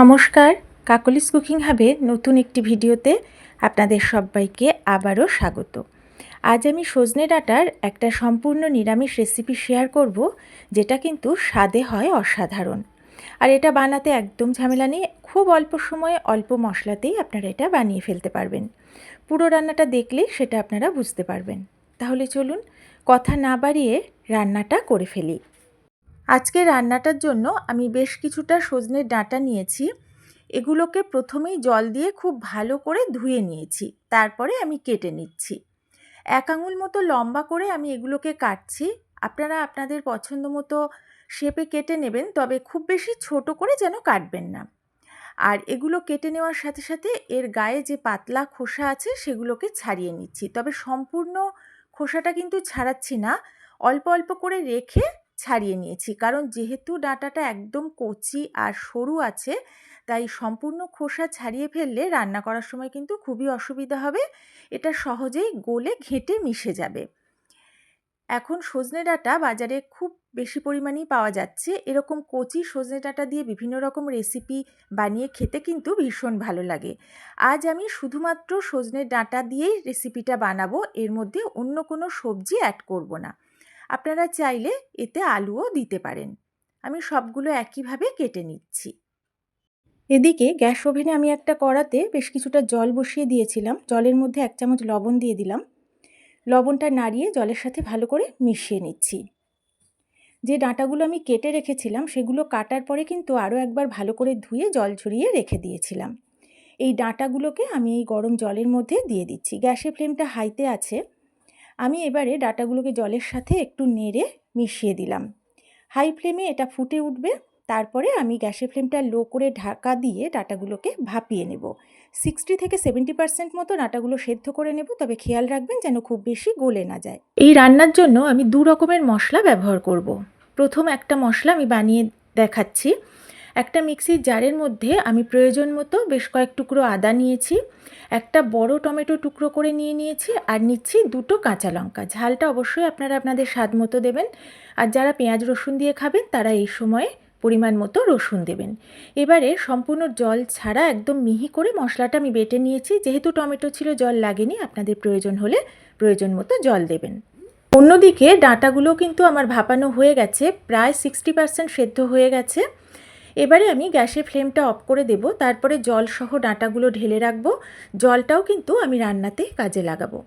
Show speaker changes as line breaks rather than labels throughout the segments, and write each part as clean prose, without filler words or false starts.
নমস্কার, কাকলিস কুকিং হাবে নতুন একটি ভিডিওতে আপনাদের সবাইকে আবারও স্বাগত। আজ আমি সজনে ডাঁটার একটা সম্পূর্ণ নিরামিষ রেসিপি শেয়ার করব, যেটা কিন্তু স্বাদে হয় অসাধারণ। আর এটা বানাতে একদম ঝামেলা নেই, খুব অল্প সময়ে অল্প মশলাতেই আপনারা এটা বানিয়ে ফেলতে পারবেন। পুরো রান্নাটা দেখলেই সেটা আপনারা বুঝতে পারবেন। তাহলে চলুন কথা না বাড়িয়ে রান্নাটা করে ফেলি। আজকে রান্নাটার জন্য আমি বেশ কিছুটা সজনের ডাঁটা নিয়েছি। এগুলোকে প্রথমেই জল দিয়ে খুব ভালো করে ধুয়ে নিয়েছি, তারপরে আমি কেটে নিচ্ছি। 1 আঙুল মতো লম্বা করে আমি এগুলোকে কাটছি। আপনারা আপনাদের পছন্দ মতো শেপে কেটে নেবেন, তবে খুব বেশি ছোট করে যেন কাটবেন না। আর এগুলো কেটে নেওয়ার সাথে সাথে এর গায়ে যে পাতলা খোসা আছে সেগুলোকে ছাড়িয়ে নিচ্ছি, তবে সম্পূর্ণ খোসাটা কিন্তু ছাড়াচ্ছি না, অল্প অল্প করে রেখে ছাড়িয়ে নিয়েছি। কারণ যেহেতু ডাঁটাটা একদম কচি আর সরু আছে, তাই সম্পূর্ণ খোসা ছাড়িয়ে ফেললে রান্না করার সময় কিন্তু খুবই অসুবিধা হবে, এটা সহজেই গলে ঘেঁটে মিশে যাবে। এখন সজনে ডাঁটা বাজারে খুব বেশি পরিমাণেই পাওয়া যাচ্ছে। এরকম কচি সজনে ডাঁটা দিয়ে বিভিন্ন রকম রেসিপি বানিয়ে খেতে কিন্তু ভীষণ ভালো লাগে। আজ আমি শুধুমাত্র সজনে ডাঁটা দিয়েই রেসিপিটা বানাবো, এর মধ্যে অন্য কোনো সবজি অ্যাড করব না। আপনারা চাইলে এতে আলুও দিতে পারেন। আমি সবগুলো একইভাবে কেটে নিচ্ছি। এদিকে গ্যাস ওভেনে আমি একটা কড়াতে বেশ কিছুটা জল বসিয়ে দিয়েছিলাম। জলের মধ্যে 1 চামচ লবণ দিয়ে দিলাম। লবণটা নাড়িয়ে জলের সাথে ভালো করে মিশিয়ে নিচ্ছি। যে ডাঁটাগুলো আমি কেটে রেখেছিলাম সেগুলো কাটার পরে কিন্তু আরও একবার ভালো করে ধুয়ে জল ঝরিয়ে রেখে দিয়েছিলাম। এই ডাঁটাগুলোকে আমি এই গরম জলের মধ্যে দিয়ে দিচ্ছি। গ্যাসের ফ্লেমটা হাইতে আছে। আমি এবারে ডাঁটাগুলোকে জলের সাথে একটু নেড়ে মিশিয়ে দিলাম। হাই ফ্লেমে এটা ফুটে উঠবে, তারপরে আমি গ্যাসের ফ্লেমটা লো করে ঢাকা দিয়ে ডাঁটাগুলোকে ভাপিয়ে নেব। 60 থেকে 70% মতো ডাঁটাগুলো সেদ্ধ করে নেব, তবে খেয়াল রাখবেন যেন খুব বেশি গলে না যায়। এই রান্নার জন্য আমি 2 রকমের মশলা ব্যবহার করব। প্রথম একটা মশলা আমি বানিয়ে দেখাচ্ছি। একটা মিক্সির জারের মধ্যে আমি প্রয়োজন মতো বেশ কয়েক টুকরো আদা নিয়েছি, একটা বড় টমেটো টুকরো করে নিয়েছি, আর নিচ্ছি 2টো কাঁচা লঙ্কা। ঝালটা অবশ্যই আপনারা আপনাদের স্বাদ মতো দেবেন, আর যারা পেঁয়াজ রসুন দিয়ে খাবেন তারা এই সময়ে পরিমাণ মতো রসুন দেবেন। এবারে সম্পূর্ণ জল ছাড়া একদম মিহি করে মশলাটা আমি বেটে নিয়েছি। যেহেতু টমেটো ছিল জল লাগেনি, আপনাদের প্রয়োজন হলে প্রয়োজন মতো জল দেবেন। অন্যদিকে ডাঁটাগুলো কিন্তু আমার ভাপানো হয়ে গেছে, প্রায় 60% সেদ্ধ হয়ে গেছে। এবারে আমি গ্যাসের ফ্লেমটা অফ করে দেব, তারপরে জল সহ ডাঁটাগুলো ঢেলে রাখবো। জলটাও কিন্তু আমি রান্নাতে কাজে লাগাবো।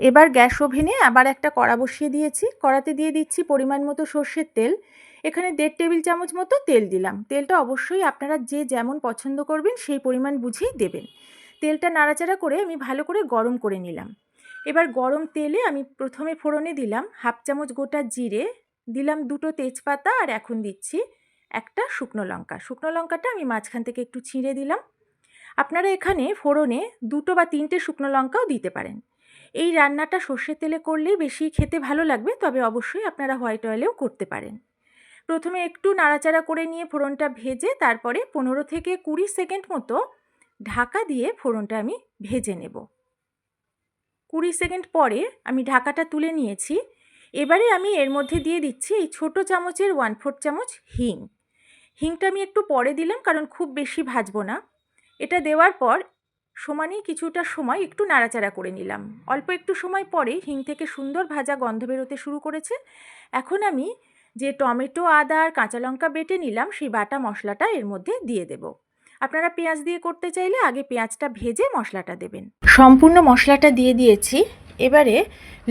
এবার গ্যাস ওভেনে আবার একটা কড়া বসিয়ে দিয়েছি। কড়াতে দিয়ে দিচ্ছি পরিমাণ মতো সর্ষের তেল। এখানে 1.5 টেবিল চামচ মতো তেল দিলাম। তেলটা অবশ্যই আপনারা যে যেমন পছন্দ করবেন সেই পরিমাণ বুঝেই দেবেন। তেলটা নাড়াচাড়া করে আমি ভালো করে গরম করে নিলাম। এবার গরম তেলে আমি প্রথমে ফোড়নে দিলাম 1/2 চামচ গোটা জিরে, দিলাম 2টো তেজপাতা, আর এখন দিচ্ছি একটা শুকনো লঙ্কা। শুকনো লঙ্কাটা আমি মাঝখান থেকে একটু ছিঁড়ে দিলাম। আপনারা এখানে ফোড়নে 2টো বা 3টে শুকনো লঙ্কাও দিতে পারেন। এই রান্নাটা সর্ষের তেলে করলেই বেশি খেতে ভালো লাগবে, তবে অবশ্যই আপনারা হোয়াইট অয়েলেও করতে পারেন। প্রথমে একটু নাড়াচাড়া করে নিয়ে ফোড়নটা ভেজে তারপরে 15 থেকে 20 সেকেন্ড মতো ঢাকা দিয়ে ফোড়নটা আমি ভেজে নেব। 20 সেকেন্ড পরে আমি ঢাকাটা তুলে নিয়েছি। এবারে আমি এর মধ্যে দিয়ে দিচ্ছি এই ছোটো চামচের 1/4 চামচ হিং। হিংটা আমি একটু পরে দিলাম, কারণ খুব বেশি ভাজবো না। এটা দেওয়ার পর সমানেই কিছুটা সময় একটু নাড়াচাড়া করে নিলাম। অল্প একটু সময় পরে হিং থেকে সুন্দর ভাজা গন্ধ বেরোতে শুরু করেছে। এখন আমি যে টমেটো, আদা আর কাঁচা লঙ্কা বেটে নিলাম সেই বাটা মশলাটা এর মধ্যে দিয়ে দেব। আপনারা পেঁয়াজ দিয়ে করতে চাইলে আগে পেঁয়াজটা ভেজে মশলাটা দেবেন। সম্পূর্ণ মশলাটা দিয়ে দিয়েছি। এবারে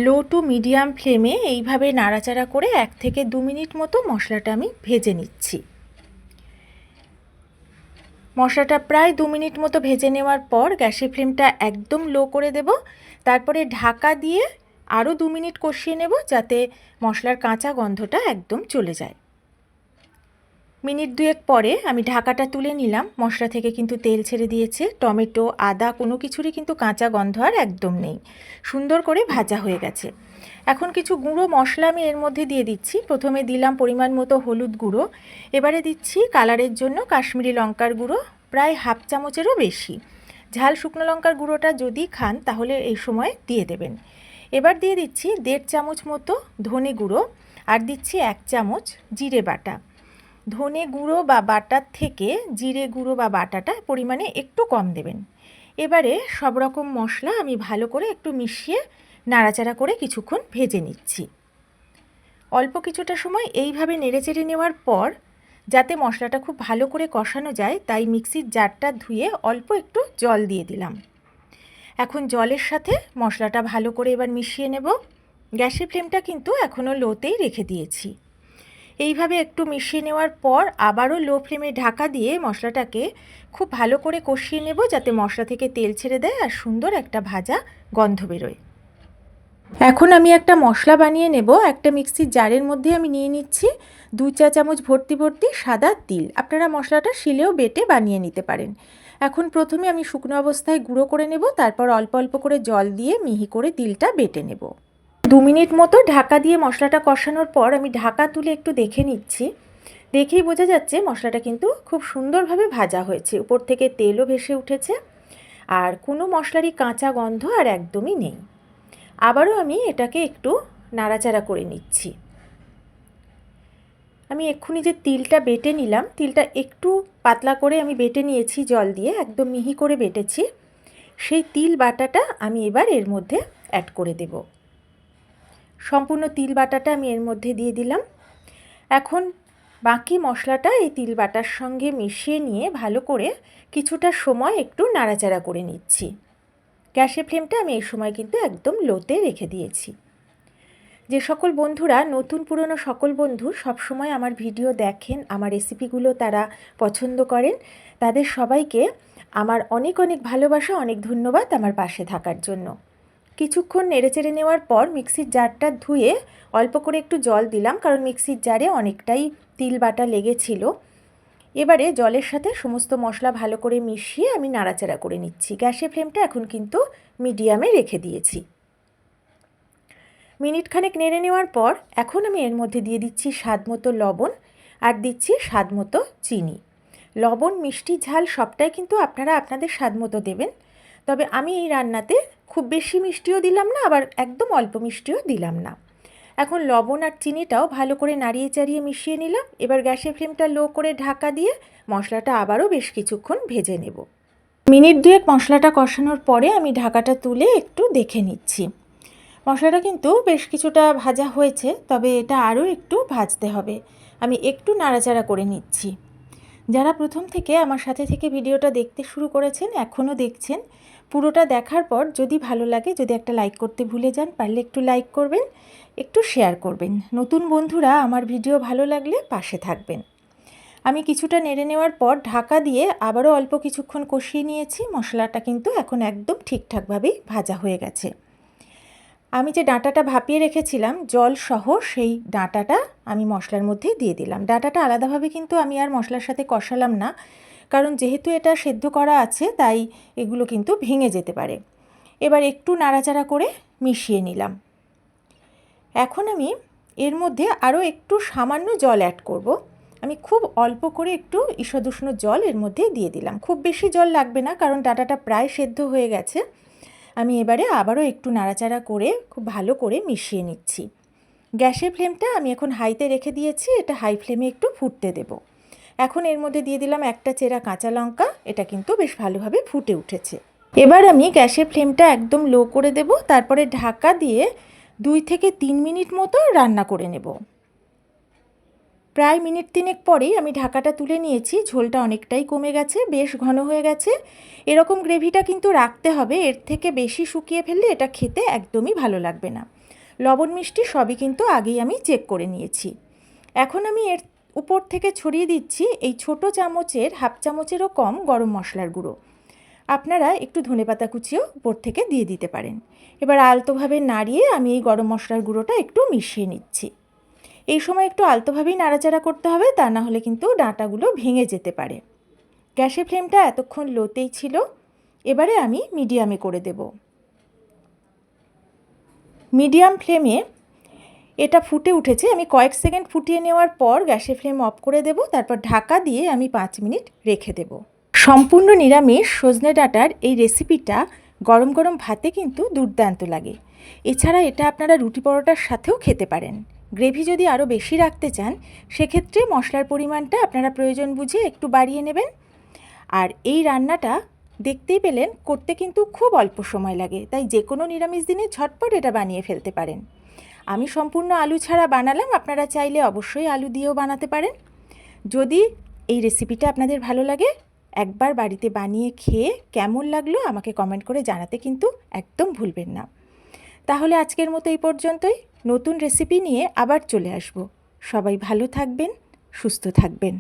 লো টু মিডিয়াম ফ্লেমে এইভাবে নাড়াচাড়া করে 1 থেকে 2 মিনিট মতো মশলাটা আমি ভেজে নিচ্ছি। মশলাটা প্রায় 2 মিনিট মতো ভেজে নেওয়ার পর গ্যাসের ফ্লেমটা একদম লো করে দেব। তারপরে ঢাকা দিয়ে আরও 2 মিনিট কষিয়ে নেব, যাতে মশলার কাঁচা গন্ধটা একদম চলে যায়। মিনিট 2 পরে আমি ঢাকাটা তুলে নিলাম। মশলা থেকে কিন্তু তেল ছেড়ে দিয়েছে। টমেটো, আদা কোনো কিছুরই কিন্তু কাঁচা গন্ধ আর একদম নেই। সুন্দর করে ভাজা হয়ে গেছে। এখন কিছু গুঁড়ো মশলা আমি এর মধ্যে দিয়ে দিচ্ছি। প্রথমে দিলাম পরিমাণ মতো হলুদ গুঁড়ো, এবারে দিচ্ছি কালারের জন্য কাশ্মীরি লঙ্কার গুঁড়ো, প্রায় 1/2 চামচেরও বেশি। ঝাল শুকনো লঙ্কার গুঁড়োটা যদি খান তাহলে এই সময় দিয়ে দেবেন। এবার দিয়ে দিচ্ছি 1.5 চামচ মতো ধনে গুঁড়ো, আর দিচ্ছি 1 চামচ জিরে বাটা। ধনে গুঁড়ো বা বাটার থেকে জিরে গুঁড়ো বা বাটাটা পরিমাণে একটু কম দেবেন। এবারে সব রকম মশলা আমি ভালো করে একটু মিশিয়ে নাড়াচাড়া করে কিছুক্ষণ ভেজে নিচ্ছি। অল্প কিছুটা সময় এইভাবে নেড়েচেড়ে নেওয়ার পর যাতে মশলাটা খুব ভালো করে কষানো যায় তাই মিক্সির জারটা ধুয়ে অল্প একটু জল দিয়ে দিলাম। এখন জলের সাথে মশলাটা ভালো করে এবার মিশিয়ে নেব। গ্যাসের ফ্লেমটা কিন্তু এখনও লোতেই রেখে দিয়েছি। এইভাবে একটু মিশিয়ে নেওয়ার পর আবারও লো ফ্লেমে ঢাকা দিয়ে মশলাটাকে খুব ভালো করে কষিয়ে নেব যাতে মশলা থেকে তেল ছেড়ে দেয় আর সুন্দর একটা ভাজা গন্ধ বেরোয়। এখন আমি একটা মশলা বানিয়ে নেব। একটা মিক্সির জারের মধ্যে আমি নিয়ে নিচ্ছি 2 চা চামচ ভর্তি ভর্তি সাদা তিল। আপনারা মশলাটা শিলেও বেটে বানিয়ে নিতে পারেন। এখন প্রথমে আমি শুকনো অবস্থায় গুঁড়ো করে নেব, তারপর অল্প অল্প করে জল দিয়ে মিহি করে তিলটা বেটে নেব। 2 মিনিট মতো ঢাকা দিয়ে মশলাটা কষানোর পর আমি ঢাকা তুলে একটু দেখে নিচ্ছি। দেখেই বোঝা যাচ্ছে মশলাটা কিন্তু খুব সুন্দরভাবে ভাজা হয়েছে, উপর থেকে তেলও ভেসে উঠেছে আর কোনো মশলারই কাঁচা গন্ধ আর একদমই নেই। আবারও আমি এটাকে একটু নাড়াচাড়া করে নিচ্ছি। আমি এক্ষুনি যে তিলটা বেটে নিলাম, তিলটা একটু পাতলা করে আমি বেটে নিয়েছি জল দিয়ে, একদম মিহি করে বেটেছি। সেই তিল বাটাটা আমি এবার এর মধ্যে অ্যাড করে দেব। সম্পূর্ণ তিল বাটাটা আমি এর মধ্যে দিয়ে দিলাম। এখন বাকি মশলাটা এই তিল বাটার সঙ্গে মিশিয়ে নিয়ে ভালো করে কিছুটা সময় একটু নাড়াচাড়া করে নিচ্ছি। গ্যাসের ফ্লেমটা আমি এই সময় কিন্তু একদম লোতে রেখে দিয়েছি। যে সকল বন্ধুরা নতুন পুরনো সকল বন্ধু সবসময় আমার ভিডিও দেখেন, আমার রেসিপিগুলো তারা পছন্দ করেন, তাদের সবাইকে আমার অনেক অনেক ভালোবাসা, অনেক ধন্যবাদ আমার পাশে থাকার জন্য। কিছুক্ষণ নেড়েচেড়ে নেওয়ার পর মিক্সির জারটা ধুয়ে অল্প করে একটু জল দিলাম, কারণ মিক্সির জারে অনেকটাই তিল বাটা লেগেছিল। এবারে জলের সাথে সমস্ত মশলা ভালো করে মিশিয়ে আমি নাড়াচাড়া করে নিচ্ছি। গ্যাসের ফ্লেমটা এখন কিন্তু মিডিয়ামে রেখে দিয়েছি। মিনিট খানেক নেড়ে নেওয়ার পর এখন আমি এর মধ্যে দিয়ে দিচ্ছি স্বাদ মতো লবণ আর দিচ্ছি স্বাদ মতো চিনি। লবণ, মিষ্টি, ঝাল সবটাই কিন্তু আপনারা আপনাদের স্বাদ মতো দেবেন। তবে আমি এই রান্নাতে খুব বেশি মিষ্টিও দিলাম না, আবার একদম অল্প মিষ্টিও দিলাম না। এখন লবণ আর চিনিটাও ভালো করে নাড়িয়ে চাড়িয়ে মিশিয়ে নিলাম। এবার গ্যাসের ফ্লেমটা লো করে ঢাকা দিয়ে মশলাটা আবারও বেশ কিছুক্ষণ ভেজে নেব। মিনিট 2 মশলাটা কষানোর পরে আমি ঢাকাটা তুলে একটু দেখে নিচ্ছি। মশলাটা কিন্তু বেশ কিছুটা ভাজা হয়েছে, তবে এটা আরও একটু ভাজতে হবে। আমি একটু নাড়াচাড়া করে নিচ্ছি। যারা প্রথম থেকে আমার সাথে থেকে ভিডিওটা দেখতে শুরু করেছেন, এখনও দেখছেন, পুরোটা দেখার পর যদি ভালো লাগে, যদি একটা লাইক করতে ভুলে যান, পারলে একটু লাইক করবেন, একটু শেয়ার করবেন। নতুন বন্ধুরা আমার ভিডিও ভালো লাগলে পাশে থাকবেন। আমি কিছুটা নেড়ে নেওয়ার পর ঢাকা দিয়ে আবারও অল্প কিছুক্ষণ কষিয়ে নিয়েছি। মশলাটা কিন্তু এখন একদম ঠিকঠাকভাবেই ভাজা হয়ে গেছে। আমি যে ডাঁটাটা ভাপিয়ে রেখেছিলাম জল সহ, সেই ডাঁটাটা আমি মশলার মধ্যে দিয়ে দিলাম। ডাঁটাটা আলাদাভাবে কিন্তু আমি আর মশলার সাথে কষালাম না, কারণ যেহেতু এটা সেদ্ধ করা আছে তাই এগুলো কিন্তু ভেঙে যেতে পারে। এবার একটু নাড়াচাড়া করে মিশিয়ে নিলাম। এখন আমি এর মধ্যে আরও একটু সামান্য জল অ্যাড করব। আমি খুব অল্প করে একটু ঈষদ উষ্ণ জল এর মধ্যে দিয়ে দিলাম। খুব বেশি জল লাগবে না, কারণ ডাঁটাটা প্রায় সেদ্ধ হয়ে গেছে। আমি এবারে আবারও একটু নাড়াচাড়া করে খুব ভালো করে মিশিয়ে নিচ্ছি। গ্যাসের ফ্লেমটা আমি এখন হাইতে রেখে দিয়েছি, এটা হাই ফ্লেমে একটু ফুটতে দেব। এখন এর মধ্যে দিয়ে দিলাম একটা চেরা কাঁচা লঙ্কা, এটা কিন্তু বেশ ভালোভাবে ফুটে উঠেছে। এবার আমি গ্যাসের ফ্লেমটা একদম লো করে দেব, তারপরে ঢাকা দিয়ে 2 থেকে 3 মিনিট মতো রান্না করে নেব। প্রায় মিনিট 3 পরেই আমি ঢাকাটা তুলে নিয়েছি। ঝোলটা অনেকটাই কমে গেছে, বেশ ঘন হয়ে গেছে। এরকম গ্রেভিটা কিন্তু রাখতে হবে, এর থেকে বেশি শুকিয়ে ফেললে এটা খেতে একদমই ভালো লাগবে না। লবণ মিষ্টি সবই কিন্তু আগেই আমি চেক করে নিয়েছি। এখন আমি এর উপর থেকে ছড়িয়ে দিচ্ছি এই ছোটো চামচের হাফ চামচেরও কম গরম মশলার গুঁড়ো। আপনারা একটু ধনেপাতা কুচিও উপর থেকে দিয়ে দিতে পারেন। এবার আলতোভাবে নাড়িয়ে আমি এই গরম মশলার গুঁড়োটা একটু মিশিয়ে নিচ্ছি। এই সময় একটু আলতোভাবেই নাড়াচাড়া করতে হবে, তা না হলে কিন্তু ডাঁটাগুলো ভেঙে যেতে পারে। গ্যাসের ফ্লেমটা এতক্ষণ লোতেই ছিল, এবারে আমি মিডিয়ামে করে দেব। মিডিয়াম ফ্লেমে এটা ফুটে উঠেছে। আমি কয়েক সেকেন্ড ফুটিয়ে নেওয়ার পর গ্যাসের ফ্লেম অফ করে দেব, তারপর ঢাকা দিয়ে আমি 5 মিনিট রেখে দেব। সম্পূর্ণ নিরামিষ সজনে ডাঁটার এই রেসিপিটা গরম গরম ভাতে কিন্তু দুর্দান্ত লাগে। এছাড়া এটা আপনারা রুটি পরোটার সাথেও খেতে পারেন। গ্রেভি যদি আরও বেশি রাখতে চান সেক্ষেত্রে মশলার পরিমাণটা আপনারা প্রয়োজন বুঝে একটু বাড়িয়ে নেবেন। আর এই রান্নাটা দেখতেই পেলেন করতে কিন্তু খুব অল্প সময় লাগে, তাই যে কোনো নিরামিষ দিনে ঝটপট এটা বানিয়ে ফেলতে পারেন। আমি সম্পূর্ণ আলু ছাড়া বানালাম, আপনারা চাইলে অবশ্যই আলু দিয়েও বানাতে পারেন। যদি এই রেসিপিটা আপনাদের ভালো লাগে একবার বাড়িতে বানিয়ে খেয়ে কেমন লাগলো আমাকে কমেন্ট করে জানাতে কিন্তু একদম ভুলবেন না। তাহলে আজকের মতো এই পর্যন্তই, নতুন রেসিপি নিয়ে আবার চলে আসব। সবাই ভালো থাকবেন, সুস্থ থাকবেন।